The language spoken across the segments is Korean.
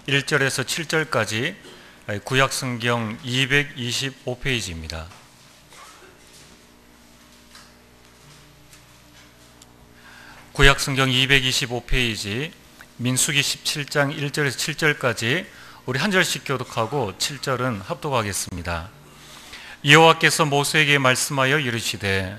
1절에서 7절까지 구약성경 225페이지입니다. 구약성경 225페이지 민수기 17장 1절에서 7절까지 우리 한 절씩 교독하고 7절은 합독하겠습니다. 여호와께서 모세에게 말씀하여 이르시되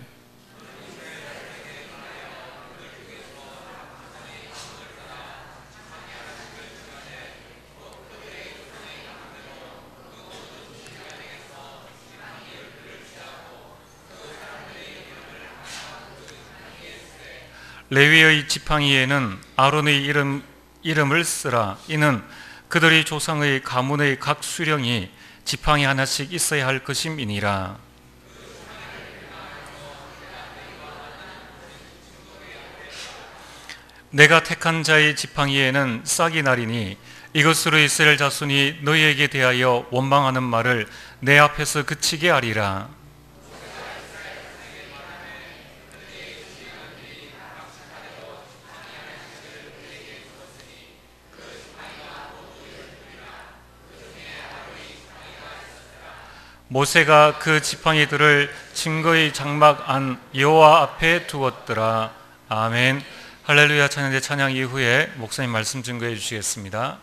레위의 지팡이에는 아론의 이름을 쓰라. 이는 그들의 조상의 가문의 각 수령이 지팡이 하나씩 있어야 할 것임이니라. 내가 택한 자의 지팡이에는 싹이 나리니 이것으로 이스라엘 자손이 너희에게 대하여 원망하는 말을 내 앞에서 그치게 하리라. 모세가 그 지팡이들을 증거의 장막 안 여호와 앞에 두었더라. 아멘. 할렐루야. 찬양대 찬양 이후에 목사님 말씀 증거해 주시겠습니다.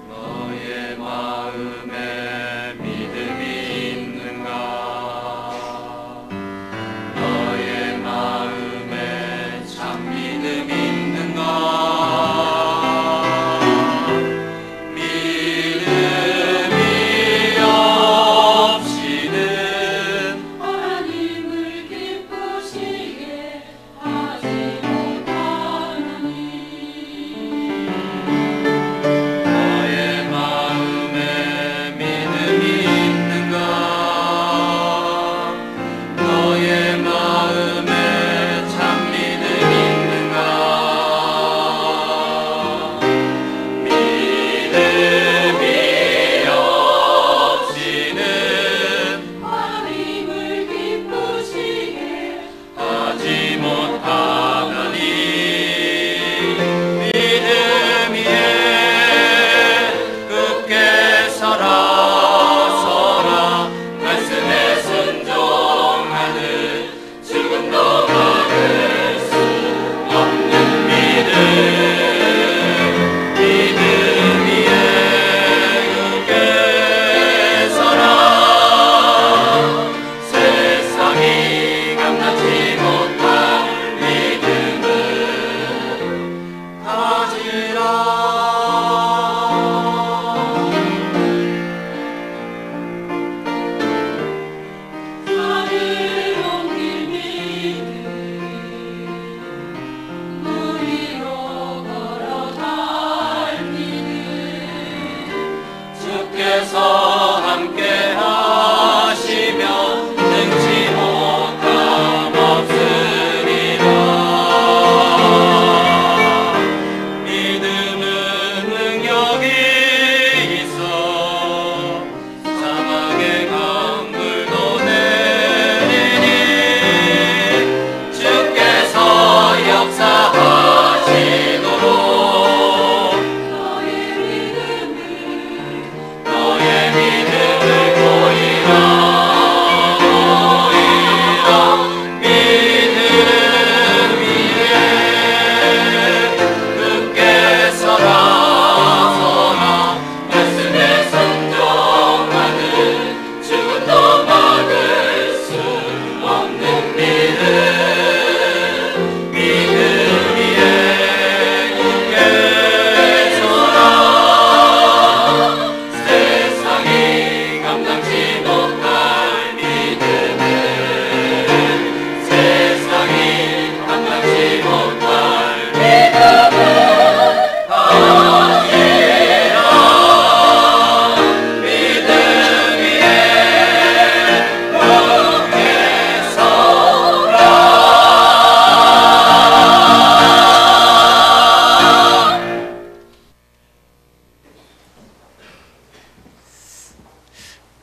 너의 마음에 믿음이 있는가?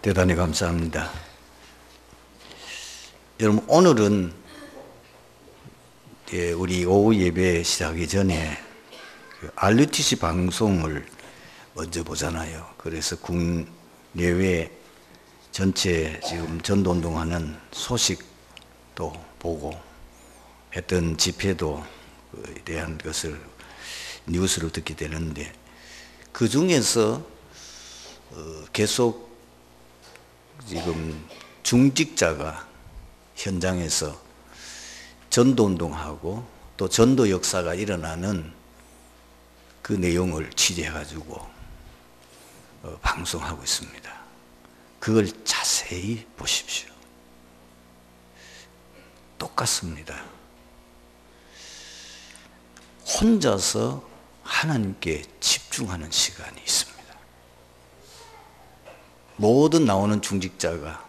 대단히 감사합니다. 여러분, 오늘은 우리 오후 예배 시작하기 전에 RUTC 방송을 먼저 보잖아요. 그래서 국내외 전체 지금 전도운동하는 소식도 보고 했던 집회도 대한 것을 뉴스로 듣게 되는데, 그 중에서 계속 지금 중직자가 현장에서 전도운동하고 또 전도 역사가 일어나는 그 내용을 취재해가지고 방송하고 있습니다. 그걸 자세히 보십시오. 똑같습니다. 혼자서 하나님께 집중하는 시간이 있습니다. 모든 나오는 중직자가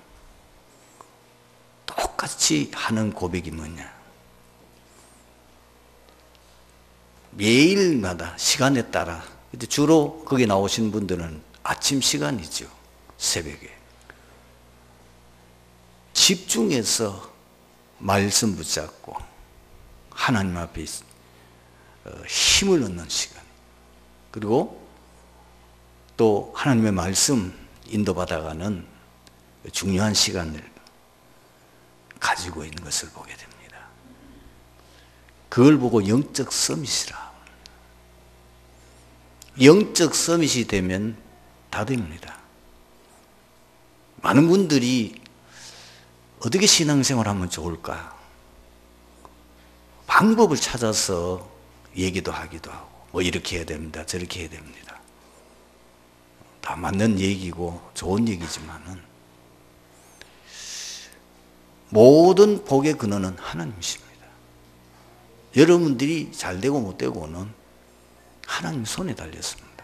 똑같이 하는 고백이 뭐냐? 매일마다 시간에 따라, 주로 거기 나오신 분들은 아침 시간이죠. 새벽에 집중해서 말씀 붙잡고 하나님 앞에 힘을 얻는 시간, 그리고 또 하나님의 말씀 인도받아가는 중요한 시간을 가지고 있는 것을 보게 됩니다. 그걸 보고 영적 서밋이라. 영적 서밋이 되면 다 됩니다. 많은 분들이 어떻게 신앙생활하면 좋을까? 방법을 찾아서 얘기도 하기도 하고, 뭐 이렇게 해야 됩니다, 저렇게 해야 됩니다. 다 맞는 얘기고 좋은 얘기지만은 모든 복의 근원은 하나님이십니다. 여러분들이 잘 되고 못 되고는 하나님 손에 달렸습니다.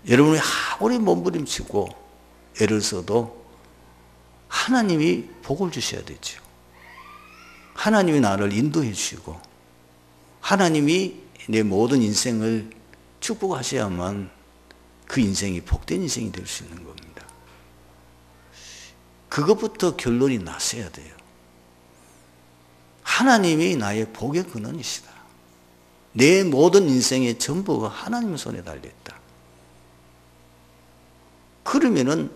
여러분이 아무리 몸부림치고 애를 써도 하나님이 복을 주셔야 되죠. 하나님이 나를 인도해 주시고 하나님이 내 모든 인생을 축복하셔야만 그 인생이 복된 인생이 될 수 있는 겁니다. 그것부터 결론이 났어야 돼요. 하나님이 나의 복의 근원이시다. 내 모든 인생의 전부가 하나님 손에 달려있다. 그러면은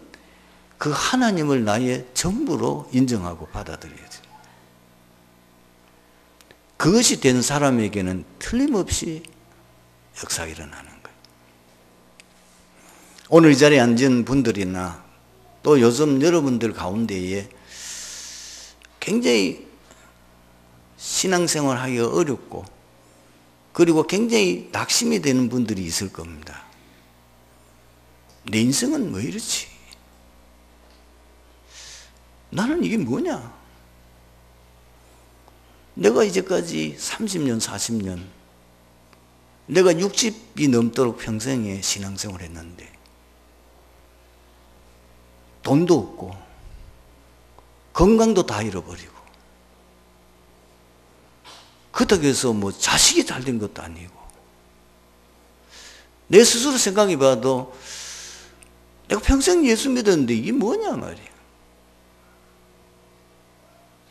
그 하나님을 나의 전부로 인정하고 받아들여야지. 그것이 된 사람에게는 틀림없이 역사가 일어나는 거예요. 오늘 이 자리에 앉은 분들이나 또 요즘 여러분들 가운데에 굉장히 신앙생활 하기가 어렵고, 그리고 굉장히 낙심이 되는 분들이 있을 겁니다. 내 인생은 왜 이렇지? 나는 이게 뭐냐? 내가 이제까지 30년, 40년, 내가 60이 넘도록 평생에 신앙생활을 했는데 돈도 없고 건강도 다 잃어버리고, 그렇다고 해서 뭐 자식이 잘 된 것도 아니고, 내 스스로 생각해 봐도 내가 평생 예수 믿었는데 이게 뭐냐 말이야.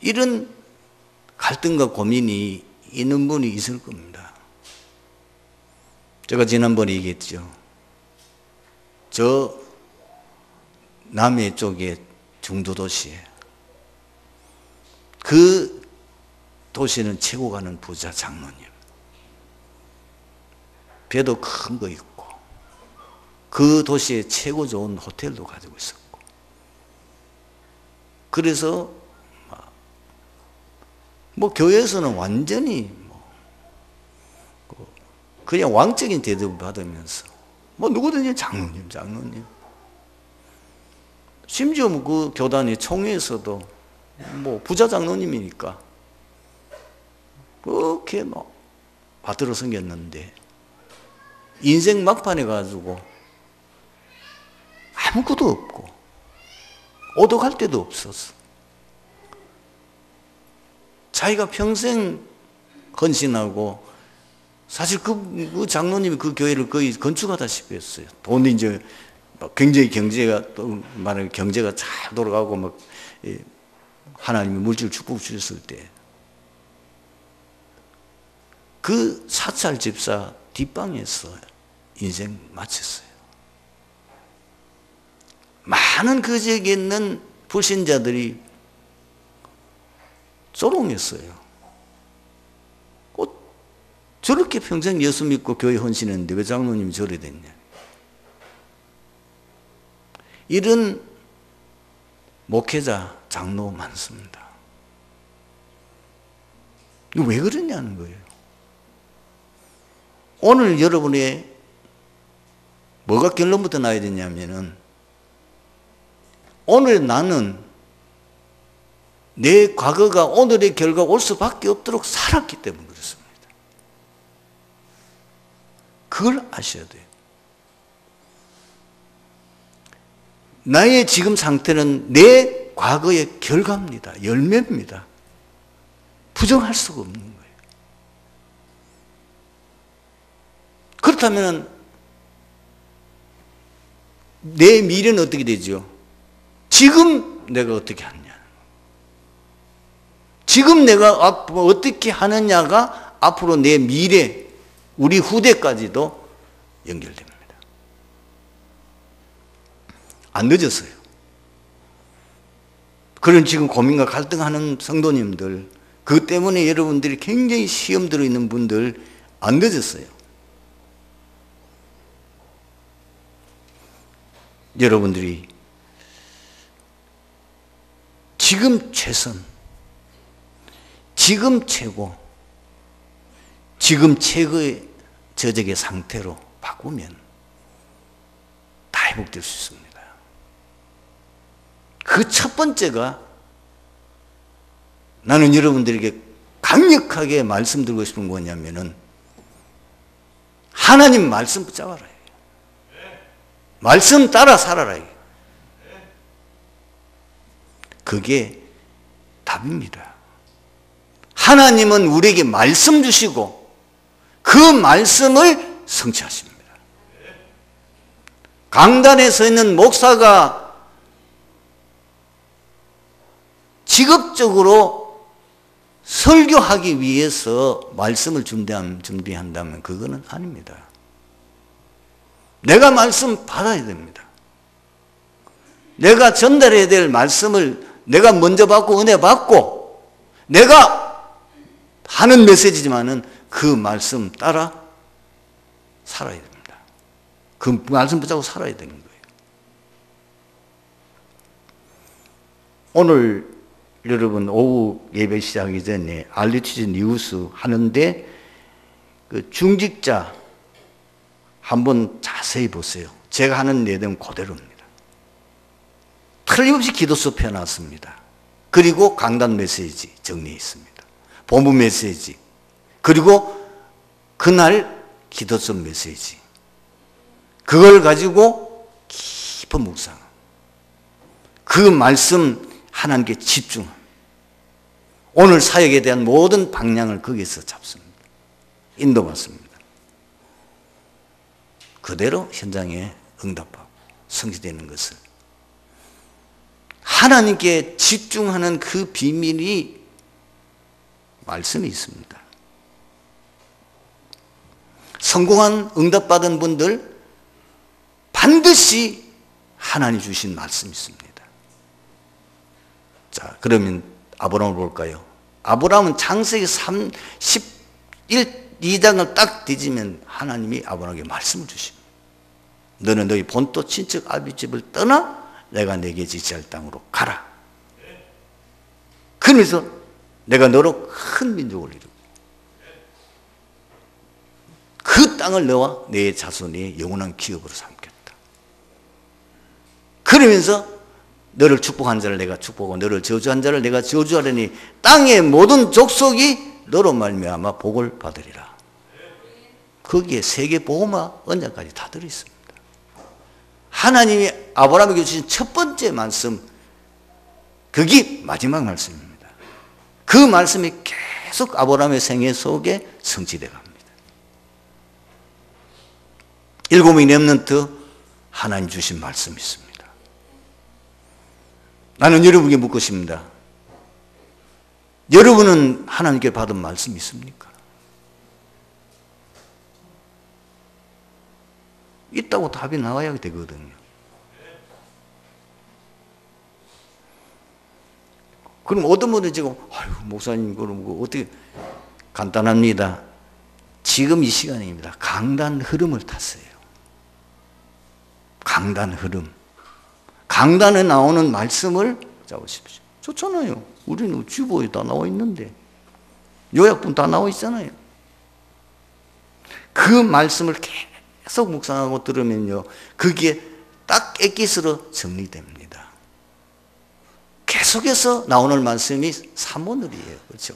이런 갈등과 고민이 있는 분이 있을 겁니다. 제가 지난번에 얘기했죠. 저 남해 쪽에 중도도시에, 그 도시는 최고 가는 부자 장로님, 배도 큰 거 있고 그 도시에 최고 좋은 호텔도 가지고 있었고, 그래서 뭐 교회에서는 완전히 그냥 왕적인 대접을 받으면서 뭐 누구든지 장로님, 심지어 그 교단의 총회에서도 뭐 부자 장로님이니까 그렇게 막 받들어 섬겼는데, 인생 막판에 가지고 아무것도 없고 오덕할 데도 없었어. 자기가 평생 헌신하고, 사실 그 장로님이 그 교회를 거의 건축하다시피 했어요. 돈이 이제 또 굉장히 경제가 또 말하는 경제가 잘 돌아가고 막 하나님이 물질 축복 주셨을 때 그 사찰 집사 뒷방에서 인생 마쳤어요. 많은 그 지역에 있는 불신자들이 조롱했어요. 저렇게 평생 예수 믿고 교회 헌신했는데 왜 장로님이 저래 됐냐. 이런 목회자, 장로 많습니다. 이거 왜 그러냐는 거예요. 오늘 여러분의 뭐가 결론부터 나야 되냐면은 오늘 나는 내 과거가 오늘의 결과가 올 수밖에 없도록 살았기 때문에 그렇습니다. 그걸 아셔야 돼요. 나의 지금 상태는 내 과거의 결과입니다. 열매입니다. 부정할 수가 없는 거예요. 그렇다면 내 미래는 어떻게 되죠? 지금 내가 어떻게 하느냐. 지금 내가 어떻게 하느냐가 앞으로 내 미래, 우리 후대까지도 연결됩니다. 안 늦었어요. 그런 지금 고민과 갈등하는 성도님들, 그 때문에 여러분들이 굉장히 시험 들어있는 분들 안 늦었어요. 여러분들이 지금 최선, 지금 최고, 지금 최고의 저적의 상태로 바꾸면 다 회복될 수 있습니다. 그 첫 번째가 나는 여러분들에게 강력하게 말씀드리고 싶은 거냐면은 하나님 말씀 붙잡아라. 말씀 따라 살아라. 그게 답입니다. 하나님은 우리에게 말씀 주시고 그 말씀을 성취하십니다. 강단에 서 있는 목사가 직업적으로 설교하기 위해서 말씀을 준비한다면 그거는 아닙니다. 내가 말씀 받아야 됩니다. 내가 전달해야 될 말씀을 내가 먼저 받고 은혜 받고 내가 하는 메시지지만은 그 말씀 따라 살아야 됩니다. 그 말씀 붙잡고 살아야 되는 거예요. 오늘 여러분 오후 예배 시작하기 전에 알리티즈 뉴스 하는데 그 중직자 한번 자세히 보세요. 제가 하는 내용 그대로입니다. 틀림없이 기도서 펴놨습니다. 그리고 강단 메시지 정리해 있습니다. 본문 메시지 그리고 그날 기도서 메시지 그걸 가지고 깊은 묵상 그 말씀 하나님께 집중 오늘 사역에 대한 모든 방향을 거기서 잡습니다. 인도받습니다. 그대로 현장에 응답하고 성취되는 것을 하나님께 집중하는 그 비밀이 말씀이 있습니다. 성공한 응답받은 분들 반드시 하나님 주신 말씀이 있습니다. 자, 그러면 아브라함을 볼까요? 아브라함은 창세기 2장을 딱 뒤지면 하나님이 아브라함에게 말씀을 주십니다. 너는 너희 본토 친척 아비집을 떠나 내가 내게 지시할 땅으로 가라. 그러면서 내가 너로 큰 민족을 이루고 그 땅을 너와 내 자손의 영원한 기업으로 삼겠다. 그러면서 너를 축복한 자를 내가 축복하고 너를 저주한 자를 내가 저주하려니 땅의 모든 족속이 너로 말미암아 복을 받으리라. 거기에 세계 보호마 언약까지 다 들어있습니다. 하나님이 아브라함에게 주신 첫 번째 말씀, 그게 마지막 말씀입니다. 그 말씀이 계속 아브라함의 생애 속에 성취되어 갑니다. 7명의 렘넌트 하나님 주신 말씀이 있습니다. 나는 여러분에게 묻고 싶습니다. 여러분은 하나님께 받은 말씀이 있습니까? 있다고 답이 나와야 되거든요. 그럼 어떤 분은 지금 아유 목사님 그럼 어떻게 간단합니다. 지금 이 시간입니다. 강단 흐름을 탔어요. 강단 흐름. 강단에 나오는 말씀을 잡으십시오. 좋잖아요. 우리는 주보에 다 나와 있는데 요약본 다 나와 있잖아요. 그 말씀을 계속 묵상하고 들으면요, 그게 딱 엑기스로 정리됩니다. 계속해서 나오는 말씀이 삼오늘이에요. 그렇죠?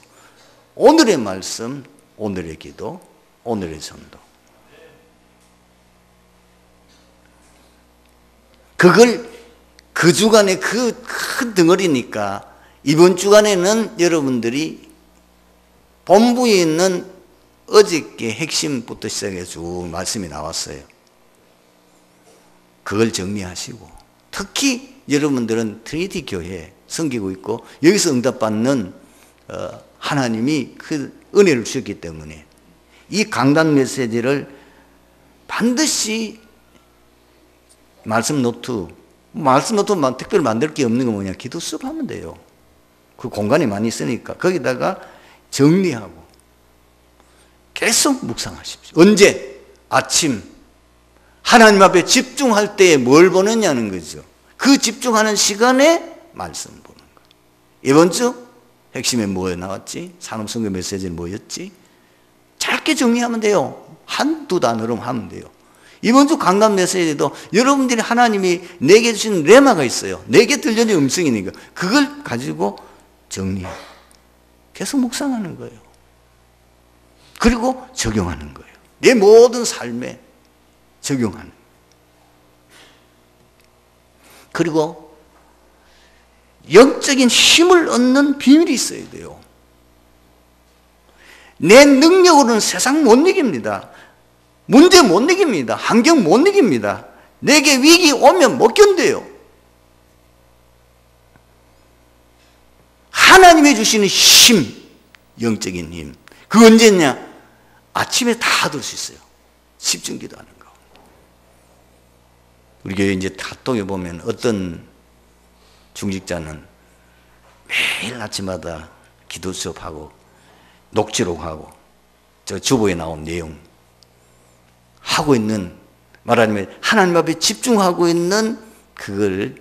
오늘의 말씀, 오늘의 기도, 오늘의 전도. 그걸 그 주간에 그 큰 덩어리니까 이번 주간에는 여러분들이 본부에 있는 어저께 핵심부터 시작해 쭉 말씀이 나왔어요. 그걸 정리하시고, 특히 여러분들은 트리니티 교회 섬기고 있고 여기서 응답받는 하나님이 그 은혜를 주셨기 때문에 이 강단 메시지를 반드시 말씀 노트만 특별히 만들 게 없는 거 뭐냐, 기도 쓱 하면 돼요. 그 공간이 많이 있으니까 거기다가 정리하고 계속 묵상하십시오. 언제? 아침 하나님 앞에 집중할 때에 뭘 보느냐는 거죠. 그 집중하는 시간에 말씀 보는 거예요. 이번 주 핵심에 뭐 나왔지? 산업선교 메시지는 뭐였지? 짧게 정리하면 돼요. 한두 단어로 하면 돼요. 이번 주 강단 메시지도 여러분들이 하나님이 내게 주신 레마가 있어요. 내게 들려진 음성이니까 그걸 가지고 정리해. 계속 묵상하는 거예요. 그리고 적용하는 거예요. 내 모든 삶에 적용하는 거예요. 그리고 영적인 힘을 얻는 비밀이 있어야 돼요. 내 능력으로는 세상 못 이깁니다. 문제 못 이깁니다. 환경 못 이깁니다. 내게 위기 오면 못 견뎌요. 하나님이 주시는 힘, 영적인 힘. 그 언제냐? 아침에 다 얻을 수 있어요. 집중 기도하는 거. 우리 교회 이제 핫동에 보면 어떤 중직자는 매일 아침마다 기도 수업하고 녹취록하고 저 주보에 나온 내용 하고 있는, 말하자면 하나님 앞에 집중하고 있는 그걸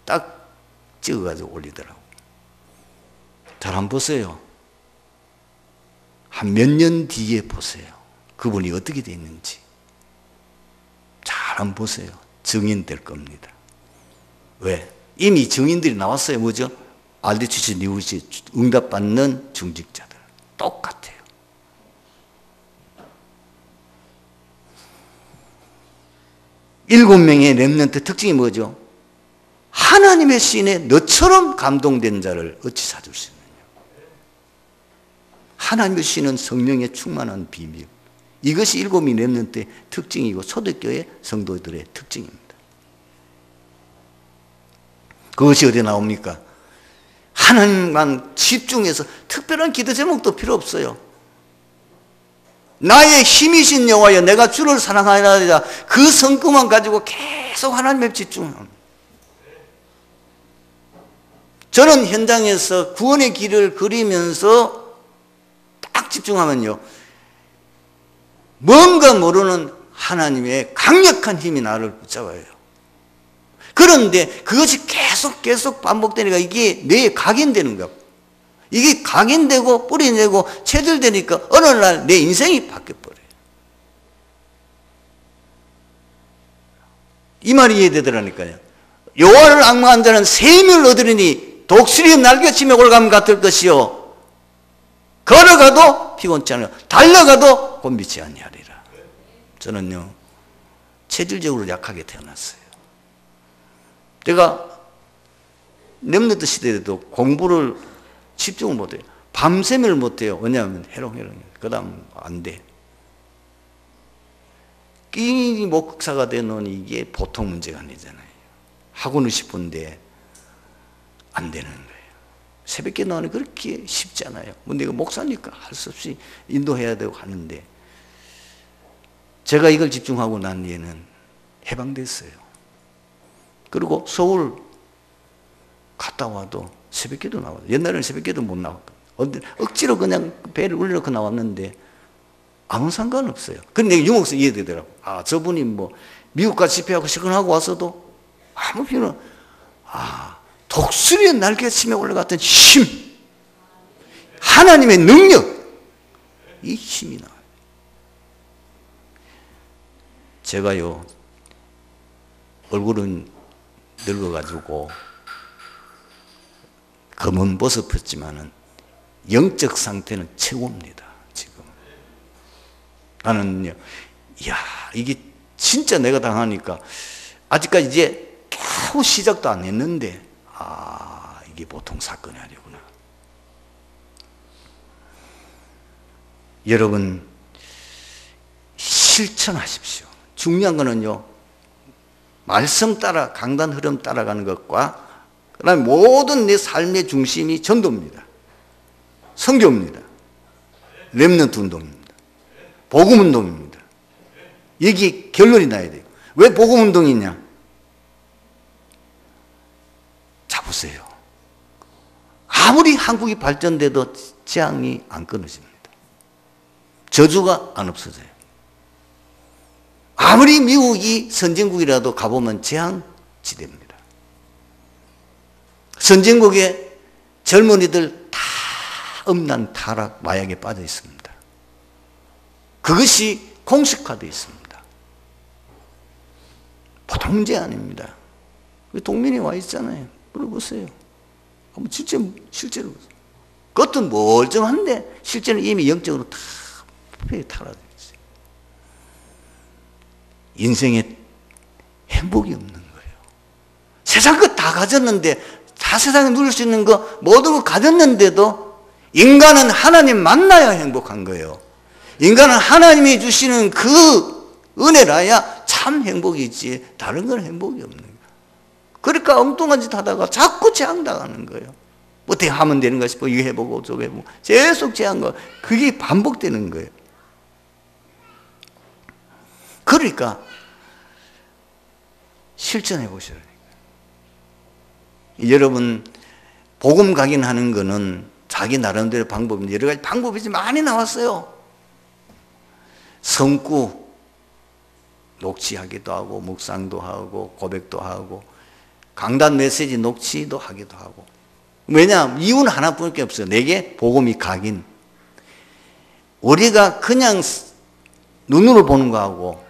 딱 찍어가지고 올리더라고. 잘 한번 보세요. 한 몇 년 뒤에 보세요. 그분이 어떻게 돼 있는지. 잘 한번 보세요. 증인될 겁니다. 왜? 이미 증인들이 나왔어요. 뭐죠? RDCC, 뉴시 응답받는 중직자들. 똑같아요. 일곱 명의 렘넌트 특징이 뭐죠? 하나님의 시인에 너처럼 감동된 자를 어찌 찾을 수 있느냐. 하나님의 시인은 성령에 충만한 비밀. 이것이 일곱 명의 렘넌트의 특징이고 초대교회 성도들의 특징입니다. 그것이 어디에 나옵니까? 하나님만 집중해서 특별한 기도 제목도 필요 없어요. 나의 힘이신 여호와여 내가 주를 사랑하리라. 그 성금만 가지고 계속 하나님에 집중합니다. 저는 현장에서 구원의 길을 그리면서 딱 집중하면요, 뭔가 모르는 하나님의 강력한 힘이 나를 붙잡아요. 그런데 그것이 계속 반복되니까 이게 뇌에 각인되는 거예요. 이게 각인되고 뿌리내고 체질되니까 어느 날 내 인생이 바뀌어버려요. 이 말이 이해되더라니까요. 여호와를 앙망한 자는 세임을 얻으리니 독수리의 날개치며 올가면 같을 것이요 걸어가도 피곤치 않으려 달려가도 곤비치 아니하리라. 저는요 체질적으로 약하게 태어났어요. 제가 렘넌트 시대에도 공부를 집중을 못해요. 밤샘을 못해요. 왜냐하면 해롱해롱해요. 그 다음 안 돼. 끼니 목사가 되는 이게 보통 문제가 아니잖아요. 하고는 싶은데 안 되는 거예요. 새벽기도 나오는 그렇게 쉽지 않아요. 뭐 내가 목사니까 할 수 없이 인도해야 되고 하는데, 제가 이걸 집중하고 난 뒤에는 해방됐어요. 그리고 서울 갔다 와도 새벽기도 나와요. 옛날에는 새벽기도 못 나왔거든요. 억지로 그냥 배를 올려놓고 나왔는데 아무 상관없어요. 근데 유목사 이해되더라고. 아, 저분이 뭐 미국 가서 집회하고 시근하고 와서도 아무 필요, 독수리의 날개 치며 올라갔던 힘, 하나님의 능력, 이 힘이 나와요. 제가요, 얼굴은 늙어가지고 검은 버섯 폈지만은 영적 상태는 최고입니다. 지금 나는요, 이야, 이게 진짜 내가 당하니까 아직까지 이제 겨우 시작도 안 했는데, 이게 보통 사건이 아니구나. 여러분, 실천하십시오. 중요한 거는요, 말씀 따라, 강단 흐름 따라가는 것과 그 다음에 모든 내 삶의 중심이 전도입니다. 선교입니다. 렘넌트 운동입니다. 복음 운동입니다. 여기 결론이 나야 돼요. 왜 복음 운동이냐? 자, 보세요. 아무리 한국이 발전돼도 재앙이 안 끊어집니다. 저주가 안 없어져요. 아무리 미국이 선진국이라도 가보면 재앙지대입니다. 선진국의 젊은이들 다 음란, 타락, 마약에 빠져 있습니다. 그것이 공식화되어 있습니다. 보통 문제 아닙니다. 동민이 와 있잖아요. 물어보세요. 한번 실제로 보세요. 겉은 멀쩡한데 실제는 이미 영적으로 다 타락되어 있어요. 인생에 행복이 없는 거예요. 세상 것 다 가졌는데, 다 세상에 누릴 수 있는 거 모든 걸 가졌는데도 인간은 하나님 만나야 행복한 거예요. 인간은 하나님이 주시는 그 은혜라야 참 행복이지 다른 건 행복이 없는 거예요. 그러니까 엉뚱한 짓 하다가 자꾸 재앙당하는 거예요. 어떻게 하면 되는가 싶어 이거 해보고 저거 해보고 계속 재앙과 그게 반복되는 거예요. 그러니까 실천해 보셔야 돼요. 여러분, 복음 각인하는 거는 자기 나름대로 방법인데 여러 가지 방법이 많이 나왔어요. 성구 녹취하기도 하고 묵상도 하고 고백도 하고 강단 메시지 녹취도 하기도 하고. 왜냐? 이유는 하나뿐이 없어요. 내게 복음이 각인. 우리가 그냥 눈으로 보는 거하고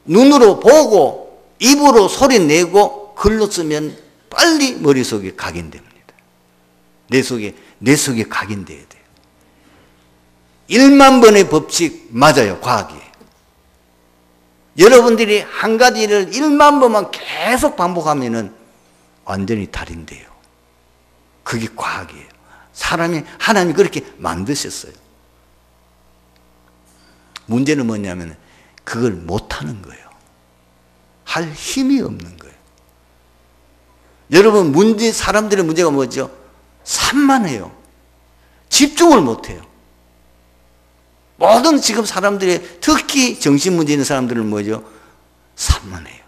눈으로 보고 입으로 소리 내고 글로 쓰면 빨리 머릿속에 각인됩니다. 내 속에 각인돼야 돼요. 1만 번의 법칙 맞아요. 과학이에요. 여러분들이 한 가지를 1만 번만 계속 반복하면은 완전히 달인돼요. 그게 과학이에요. 하나님이 그렇게 만드셨어요. 문제는 뭐냐면 그걸 못하는 거예요. 할 힘이 없는 거예요. 여러분, 사람들의 문제가 뭐죠? 산만해요. 집중을 못해요. 모든 지금 사람들의, 특히 정신 문제 있는 사람들은 뭐죠? 산만해요.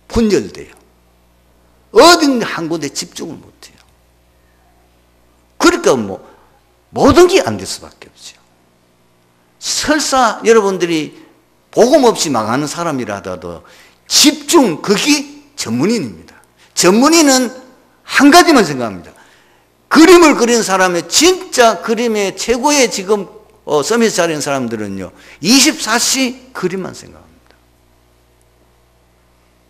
분열돼요. 어딘 한 곳에 집중을 못해요. 그러니까 모든 게 안 될 수밖에 없죠. 설사 여러분들이 복음 없이 망하는 사람이라도 집중, 그게 전문인입니다. 전문인은 한 가지만 생각합니다. 그림을 그리는 사람의 진짜 그림의 최고의 지금 서밋 자리는 사람들은요 24시 그림만 생각합니다.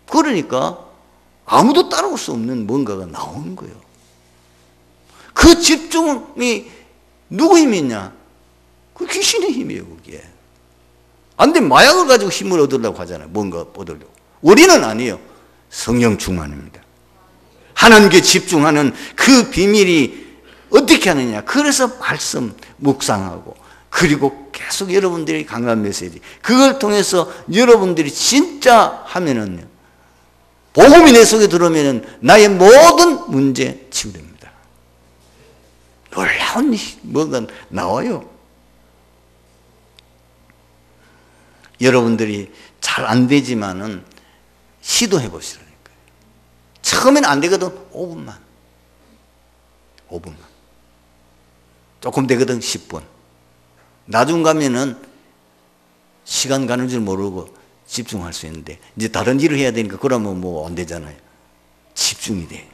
그러니까 아무도 따라올 수 없는 뭔가가 나오는 거예요. 그 집중이 누구 힘이냐? 그 귀신의 힘이에요. 그게 안 돼. 마약을 가지고 힘을 얻으려고 하잖아요. 뭔가 얻으려고. 우리는 아니에요. 성령 충만입니다. 하나님께 집중하는 그 비밀이 어떻게 하느냐? 그래서 말씀 묵상하고 그리고 계속 여러분들이 강단 메시지, 그걸 통해서 여러분들이 진짜 하면은요, 복음이 내 속에 들어오면은 나의 모든 문제 치유됩니다. 놀라운 뭐가 나와요. 여러분들이 잘 안 되지만은 시도해 보시라니까요. 처음에는 안 되거든. 5분만. 조금 되거든. 10분. 나중 가면은 시간 가는 줄 모르고 집중할 수 있는데, 이제 다른 일을 해야 되니까 그러면 뭐 안 되잖아요. 집중이 돼.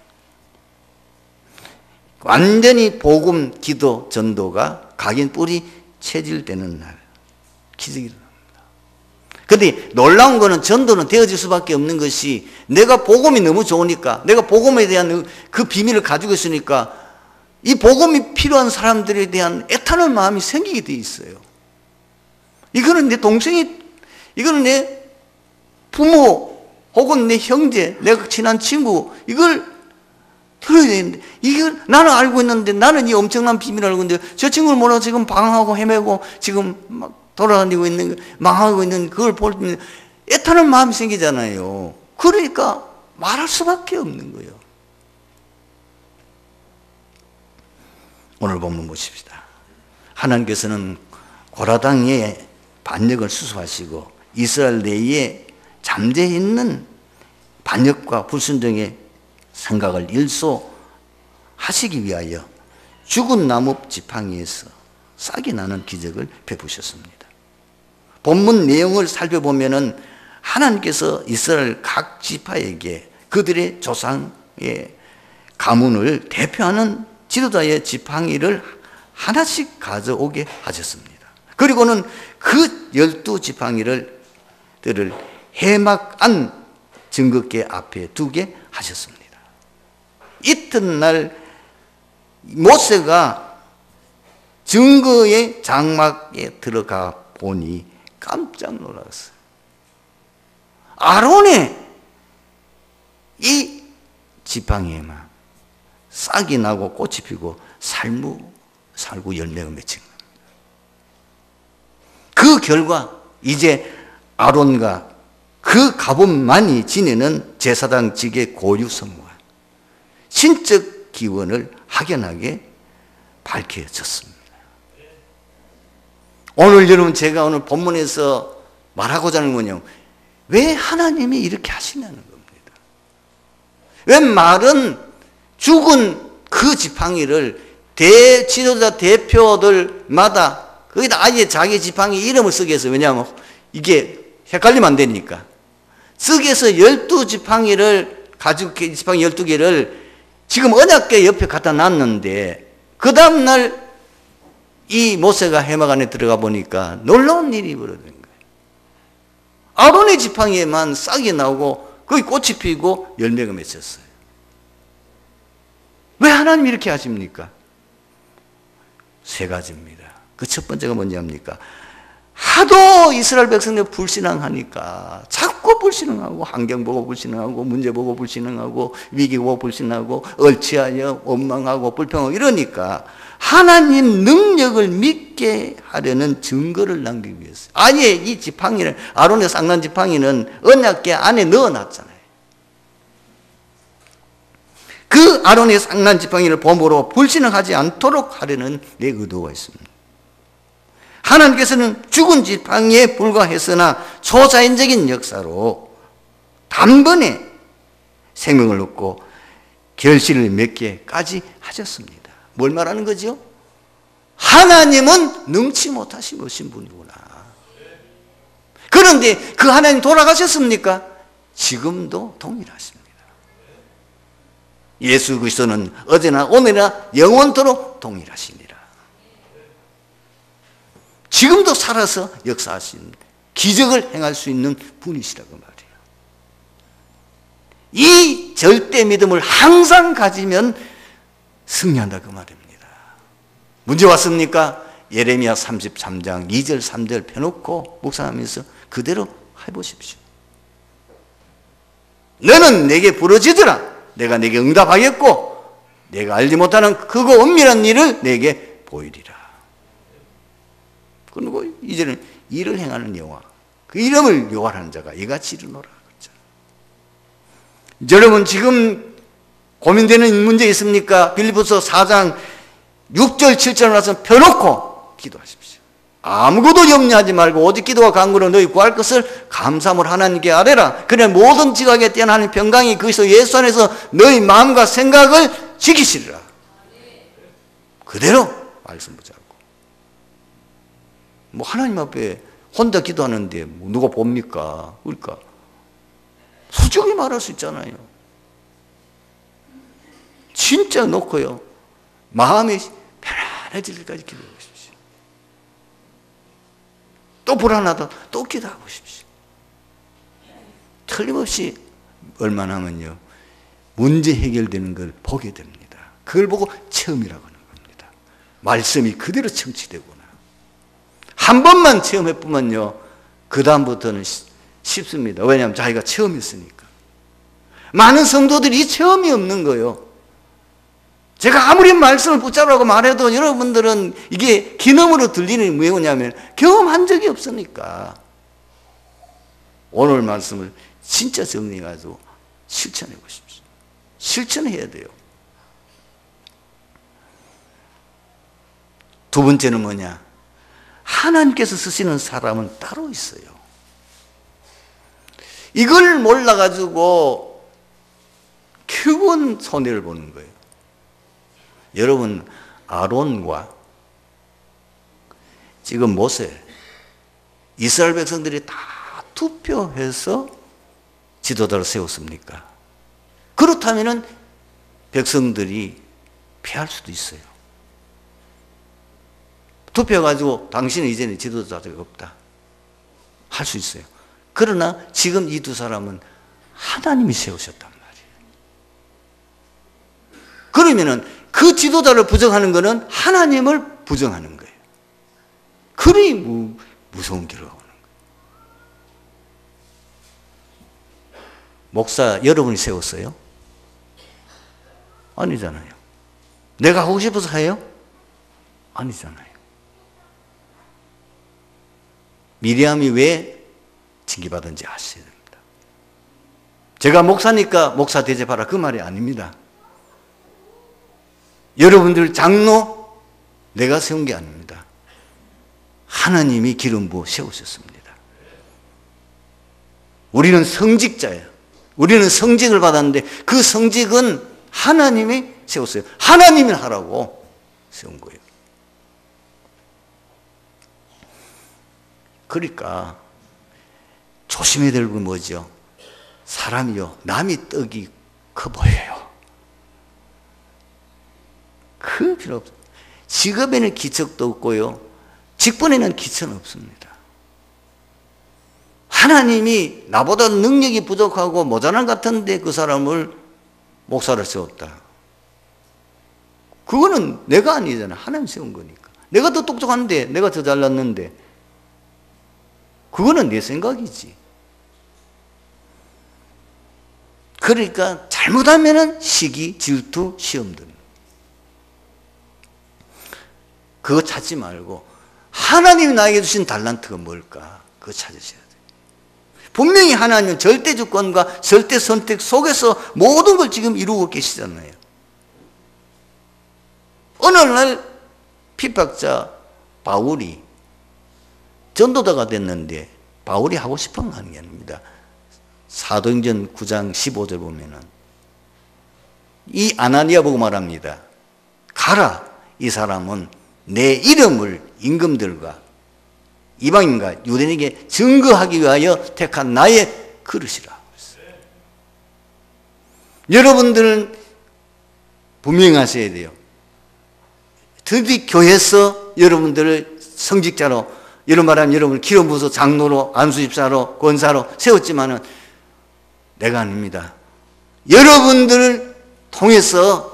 완전히 복음, 기도, 전도가 각인 뿌리 체질되는 날 기적이 일어납니다. 그런데 놀라운 거는 전도는 되어질 수밖에 없는 것이, 내가 복음이 너무 좋으니까, 내가 복음에 대한 그 비밀을 가지고 있으니까 이 복음이 필요한 사람들에 대한 애타는 마음이 생기게 돼 있어요. 이거는 내 동생이, 이거는 내 부모 혹은 내 형제, 내가 친한 친구, 이걸 들어야 되는데, 이걸 나는 알고 있는데, 나는 이 엄청난 비밀을 알고 있는데 저 친구를 몰라서 지금 방황하고 헤매고 지금 막 돌아다니고 있는, 망하고 있는 그걸 볼 때 애타는 마음이 생기잖아요. 그러니까 말할 수밖에 없는 거예요. 오늘 본문 보십시다. 하나님께서는 고라당의 반역을 수습하시고 이스라엘 내에 잠재 있는 반역과 불순종의 생각을 일소하시기 위하여 죽은 나무 지팡이에서 싹이 나는 기적을 베푸셨습니다. 본문 내용을 살펴보면은 하나님께서 이스라엘 각 지파에게 그들의 조상의 가문을 대표하는 지도자의 지팡이를 하나씩 가져오게 하셨습니다. 그리고는 그 12지팡이를 해막 안 증거궤 앞에 두게 하셨습니다. 이튿날 모세가 증거의 장막에 들어가 보니 깜짝 놀랐어요. 아론의 이 지팡이에만 싹이 나고 꽃이 피고 살구 열매가 맺힌 겁니다. 그 결과 이제 아론과 그 가문만이 지내는 제사장 직의 고유 선무와 신적 기원을 확연하게 밝혀졌습니다. 오늘 여러분, 제가 오늘 본문에서 말하고자 하는 건요, 왜 하나님이 이렇게 하시냐는 겁니다. 왜 말은 죽은 그 지팡이를 지도자 대표들마다 거기다 아예 자기 지팡이 이름을 쓰게 해서, 왜냐하면 이게 헷갈리면 안 되니까 쓰게 해서 12지팡이를 가지고, 지팡이 12개를 지금 언약궤 옆에 갖다 놨는데, 그 다음날 이 모세가 해막 안에 들어가 보니까 놀라운 일이 벌어진 거예요. 아론의 지팡이에만 싹이 나오고 거기 꽃이 피고 열매가 맺혔어요. 왜 하나님이 이렇게 하십니까? 세 가지입니다. 그 첫 번째가 뭔지 압니까? 하도 이스라엘 백성들 불신앙하니까 자꾸 불신앙하고, 환경 보고 불신앙하고, 문제 보고 불신앙하고, 위기 보고 불신앙하고, 얼치하여 원망하고 불평하고 이러니까 하나님 능력을 믿게 하려는 증거를 남기기 위해서 아예 이 지팡이를, 아론의 쌍난 지팡이는 언약궤 안에 넣어놨잖아요. 그 아론의 쌍난 지팡이를 봄으로 불신앙하지 않도록 하려는 내 의도가 있습니다. 하나님께서는 죽은 지팡이에 불과했으나 초자연적인 역사로 단번에 생명을 얻고 결실을 맺게까지 하셨습니다. 뭘 말하는 거죠? 하나님은 능치 못하신 분이구나. 그런데 그 하나님 돌아가셨습니까? 지금도 동일하십니다. 예수 그리스도는 어제나 오늘이나 영원토록 동일하시니라. 지금도 살아서 역사하신, 기적을 행할 수 있는 분이시라고 말이에요. 이 절대 믿음을 항상 가지면 승리한다 그 말입니다. 문제 왔습니까? 예레미야 33장 2절 3절 펴놓고 묵상하면서 그대로 해보십시오. 너는 내게 부르짖으라. 내가 내게 응답하겠고 내가 알지 못하는 크고 은밀한 일을 내게 보이리라. 그리고 이제는 일을 행하는 여호와, 그 이름을 여호와라는 자가 이같이 이르노라. 여러분 지금 고민되는 문제 있습니까? 빌립보서 4장 6절 7절 말씀 펴놓고 기도하십시오. 아무것도 염려하지 말고 오직 기도와 간구로 너희 구할 것을 감사함으로 하나님께 아뢰라. 그래 모든 지각에 뛰어난 하나님 평강이 그리스도 예수 안에서 너희 마음과 생각을 지키시리라. 그대로 말씀 붙잡고 뭐 하나님 앞에 혼자 기도하는데 뭐 누가 봅니까? 그러니까 솔직히 말할 수 있잖아요. 진짜 놓고요 마음이 편안해질 때까지 기도해 보십시오. 또 불안하다 또 기도해 보십시오. 틀림없이 얼마나 하면요 문제 해결되는 걸 보게 됩니다. 그걸 보고 체험이라고 하는 겁니다. 말씀이 그대로 성취되구나. 한 번만 체험해 보면요 그 다음부터는 쉽습니다. 왜냐하면 자기가 체험했으니까. 많은 성도들이 이 체험이 없는 거예요. 제가 아무리 말씀을 붙잡으라고 말해도 여러분들은 이게 기념으로 들리는 게 뭐냐면 경험한 적이 없으니까. 오늘 말씀을 진짜 정리해가지고 실천해 보십시오. 실천해야 돼요. 두 번째는 뭐냐? 하나님께서 쓰시는 사람은 따로 있어요. 이걸 몰라가지고 결국은 손해를 보는 거예요. 여러분 아론과 지금 모세 이스라엘 백성들이 다 투표해서 지도자를 세웠습니까? 그렇다면 백성들이 피할 수도 있어요. 투표해가지고 당신은 이제는 지도자가 없다 할 수 있어요. 그러나 지금 이 두 사람은 하나님이 세우셨단 말이에요. 그러면은 그 지도자를 부정하는 것은 하나님을 부정하는 거예요. 그리 무서운 길을 가는 거예요. 목사 여러분이 세웠어요? 아니잖아요. 내가 하고 싶어서 해요? 아니잖아요. 미리암이 왜 징계받은지 아셔야 됩니다. 제가 목사니까 목사 대접하라 그 말이 아닙니다. 여러분들 장로 내가 세운 게 아닙니다. 하나님이 기름 부어 세우셨습니다. 우리는 성직자예요. 우리는 성직을 받았는데 그 성직은 하나님이 세웠어요. 하나님이 하라고 세운 거예요. 그러니까 조심해야 될 건 뭐죠? 사람이요 남이 떡이 커 보여요. 그 필요 없어요. 직업에는 기척도 없고요 직분에는 기천은 없습니다. 하나님이 나보다 능력이 부족하고 모자란 것 같은데 그 사람을 목사를 세웠다. 그거는 내가 아니잖아. 하나님 세운 거니까. 내가 더 똑똑한데 내가 더 잘났는데 그거는 내 생각이지. 그러니까 잘못하면은 시기, 질투, 시험들. 그거 찾지 말고 하나님이 나에게 주신 달란트가 뭘까? 그거 찾으셔야 돼요. 분명히 하나님은 절대 주권과 절대 선택 속에서 모든 걸 지금 이루고 계시잖아요. 어느 날 핍박자 바울이 전도자가 됐는데 바울이 하고 싶은 거 하는 게 아닙니다. 사도행전 9장 15절 보면은 이 아나니아 보고 말합니다. 가라. 이 사람은 내 이름을 임금들과 이방인과 유대인에게 증거하기 위하여 택한 나의 그릇이라. 여러분들은 분명하셔야 돼요. 특히 교회에서 여러분들을 성직자로, 이런 말하면 여러분을 기름 부어서 장로로, 안수집사로, 권사로 세웠지만은 내가 아닙니다. 여러분들을 통해서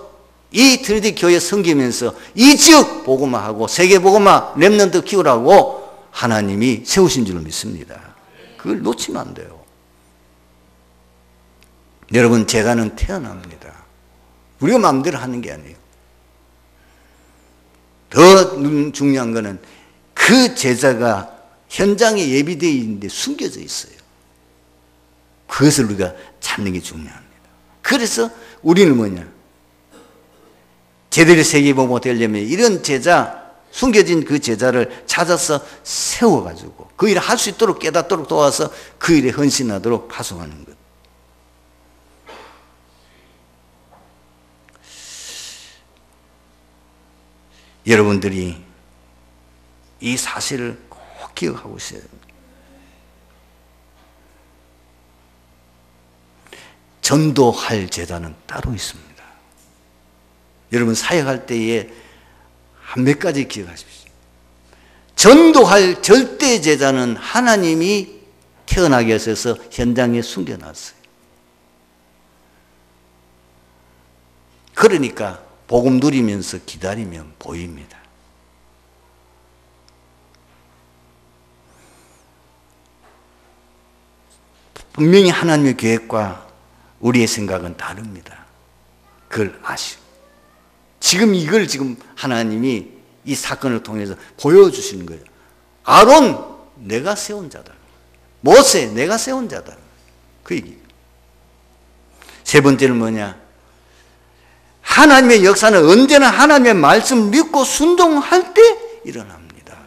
이 트리디 교회 섬기면서 이 지역 복음화하고 세계 복음화 렘넌트 키우라고 하나님이 세우신 줄로 믿습니다. 그걸 놓치면 안 돼요. 여러분 제자는 태어납니다. 우리가 마음대로 하는 게 아니에요. 더 중요한 거는 그 제자가 현장에 예비되어 있는데 숨겨져 있어요. 그것을 우리가 찾는 게 중요합니다. 그래서 우리는 뭐냐? 제대로 세계보고가 되려면 이런 제자, 숨겨진 그 제자를 찾아서 세워가지고 그 일을 할 수 있도록 깨닫도록 도와서 그 일에 헌신하도록 파송하는 것. 여러분들이 이 사실을 꼭 기억하고 있어야 됩니다. 전도할 제자는 따로 있습니다. 여러분 사역할 때에 한 몇 가지 기억하십시오. 전도할 절대 제자는 하나님이 태어나게 하셔서 현장에 숨겨놨어요. 그러니까 복음 누리면서 기다리면 보입니다. 분명히 하나님의 계획과 우리의 생각은 다릅니다. 그걸 아시오. 이걸 지금 하나님이 이 사건을 통해서 보여주시는 거예요. 아론, 내가 세운 자다. 모세, 내가 세운 자다. 그 얘기. 세 번째는 뭐냐? 하나님의 역사는 언제나 하나님의 말씀을 믿고 순종할 때 일어납니다.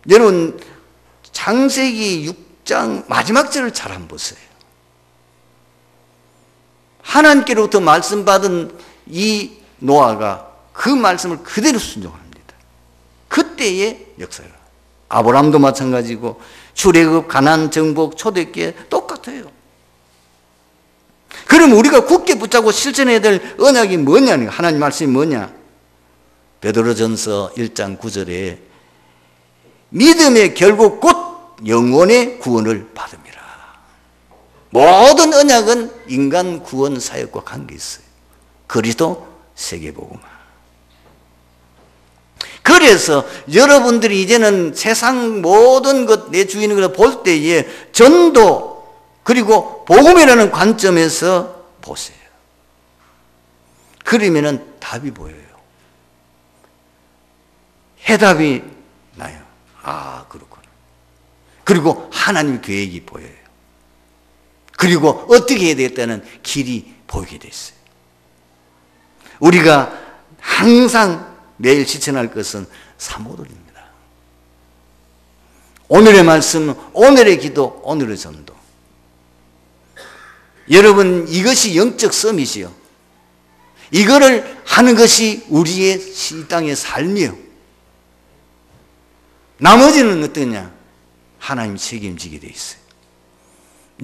여러분, 창세기 6장 마지막 절을 잘 한번 보세요. 하나님께로부터 말씀받은 이 노아가 그 말씀을 그대로 순종합니다. 그때의 역사가. 아브라함도 마찬가지고 출애굽, 가나안 정복, 초대교회 똑같아요. 그럼 우리가 굳게 붙잡고 실천해야 될 언약이 뭐냐? 하나님 말씀이 뭐냐? 베드로전서 1장 9절에 믿음의 결국 곧 영혼의 구원을 받음이라. 모든 언약은 인간 구원 사역과 관계 있어요. 그리스도 세계복음화. 그래서 여러분들이 이제는 세상 모든 것, 내 주위에 있는 것을 볼 때에 전도 그리고 복음이라는 관점에서 보세요. 그러면은 답이 보여요. 해답이 나요. 아, 그렇구나. 그리고 하나님 계획이 보여요. 그리고 어떻게 해야 되겠다는 길이 보이게 됐어요. 우리가 항상 매일 실천할 것은 사모들입니다. 오늘의 말씀, 오늘의 기도, 오늘의 전도. 여러분, 이것이 영적 서밋이요. 이거를 하는 것이 우리의 이 땅의 삶이요. 나머지는 어떠냐? 하나님 책임지게 돼 있어요.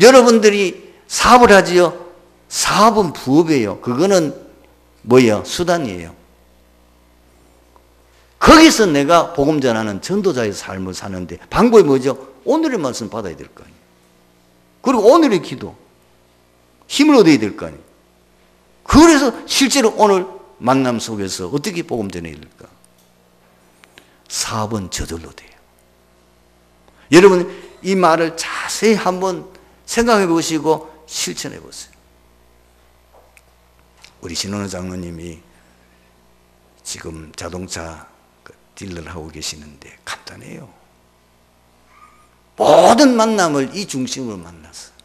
여러분들이 사업을 하지요. 사업은 부업이에요. 그거는 뭐예요? 수단이에요. 거기서 내가 복음 전하는 전도자의 삶을 사는데 방법이 뭐죠? 오늘의 말씀 받아야 될 거 아니에요. 그리고 오늘의 기도. 힘을 얻어야 될 거 아니에요. 그래서 실제로 오늘 만남 속에서 어떻게 복음 전해야 될까? 사업은 저절로 돼요. 여러분, 이 말을 자세히 한번 생각해 보시고 실천해 보세요. 우리 신원호 장로님이 지금 자동차 딜러를 하고 계시는데 간단해요. 모든 만남을 이 중심으로 만났어요.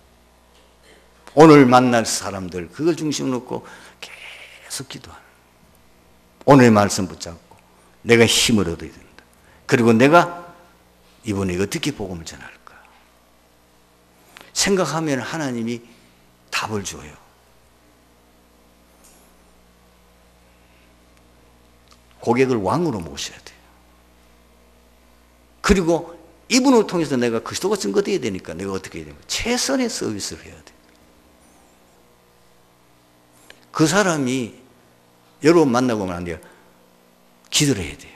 오늘 만날 사람들 그걸 중심으로 놓고 계속 기도하는. 오늘의 말씀 붙잡고 내가 힘을 얻어야 된다. 그리고 내가 이번에 어떻게 복음을 전할까? 생각하면 하나님이 답을 줘요. 고객을 왕으로 모셔야 돼요. 그리고 이분을 통해서 내가 그리스도가 증거되어야 되니까 내가 어떻게 해야 됩니까? 최선의 서비스를 해야 돼요. 그 사람이 여러분 만나고 오면 안 돼요. 기도를 해야 돼요.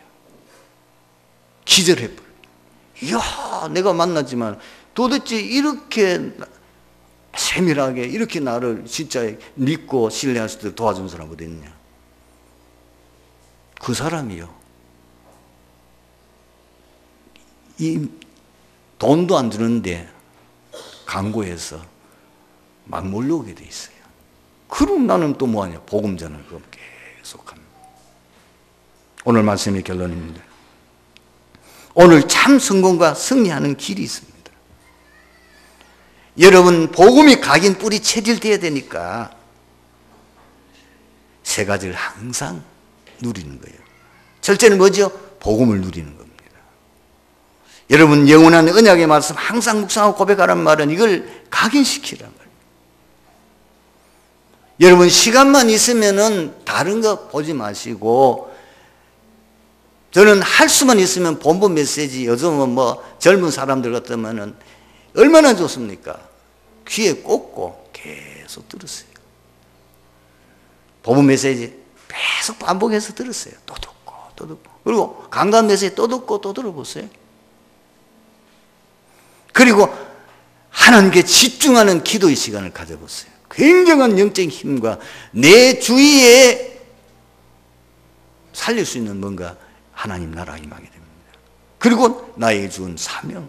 기절해버려. 이야, 내가 만났지만 도대체 이렇게 세밀하게 이렇게 나를 진짜 믿고 신뢰할 수 있도록 도와준 사람 어디 있냐? 그 사람이요. 이 돈도 안 주는데 광고해서 막 몰려오게 돼 있어요. 그럼 나는 또 뭐하냐? 복음 전을 계속합니다. 오늘 말씀의 결론입니다. 오늘 참 성공과 승리하는 길이 있습니다. 여러분, 복음이 각인 뿌리 체질되어야 되니까 세 가지를 항상 누리는 거예요. 첫째는 뭐죠? 복음을 누리는 겁니다. 여러분, 영원한 언약의 말씀 항상 묵상하고 고백하라는 말은 이걸 각인시키란 말이에요. 여러분, 시간만 있으면은 다른 거 보지 마시고, 저는 할 수만 있으면 본부 메시지, 요즘은 뭐 젊은 사람들 같으면은 얼마나 좋습니까? 귀에 꽂고 계속 들으세요. 본부 메시지 계속 반복해서 들으세요. 또 듣고 또 듣고. 그리고 강단 메시지 또 듣고 또 들어보세요. 그리고 하나님께 집중하는 기도의 시간을 가져보세요. 굉장한 영적인 힘과 내 주위에 살릴 수 있는 뭔가 하나님 나라가 임하게 됩니다. 그리고 나에게 준 사명.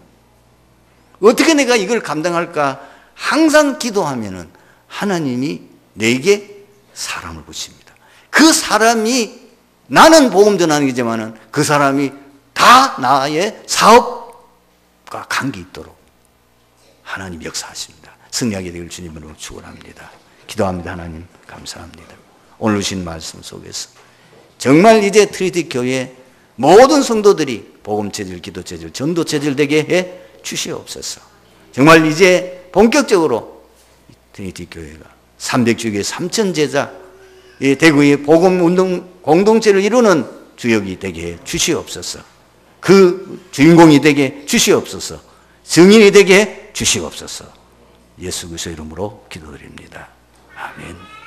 어떻게 내가 이걸 감당할까? 항상 기도하면은 하나님이 내게 사람을 부십니다. 그 사람이, 나는 복음 전하는 거지만은 그 사람이 다 나의 사업과 관계 있도록 하나님 역사하십니다. 승리하게 되길 주님으로 축원합니다. 기도합니다. 하나님 감사합니다. 오늘 주신 말씀 속에서 정말 이제 트리티 교회 모든 성도들이 복음 체질, 기도 체질, 전도 체질 되게 해 주시옵소서. 정말 이제 본격적으로 트리티 교회가 300주교의 3천 제자, 대구의 복음 운동 공동체를 이루는 주역이 되게 해 주시옵소서. 그 주인공이 되게 해 주시옵소서. 증인이 되게 해 주시옵소서. 예수 그리스도 이름으로 기도드립니다. 아멘.